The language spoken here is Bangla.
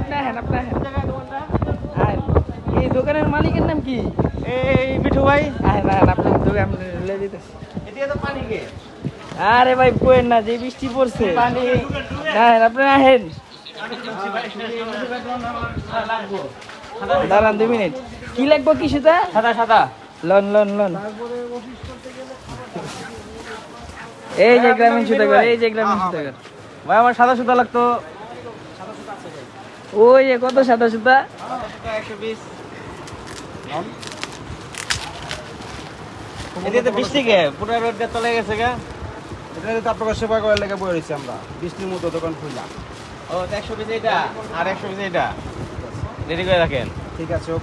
আপনি আহেন এই দোকানের মালিকের নাম কি? এই মিঠু ভাই, আহেন আপনার দোকান লে দিতেছি। এটা তো পানি কে? আরে ভাই কোয়েন না, যে বৃষ্টি পড়ছে পানি আহেন, আপনি আহেন, দাঁড়ান 2 মিনিট। কি লাগবো কিছুটা? সাদা সাদা। লন এই যে গ্রামীণ সুতাগার, এই যে গ্রামীণ সুতাগার। ভাই আমার সাদা সুতা লাগতো। ওই যে কত সাদা সুতা? 120। এটা তো বৃষ্টি কে পুরো রোড দিয়ে চলে গেছে গা। এটা তো আপনার সেবা করার লেগে বয়ে রয়েছি আমরা, বৃষ্টির মতো দোকান খুললাম। ও 120 এটা আর 120 এটা রেডি করে রাখেন। ঠিক আছে, ওকে।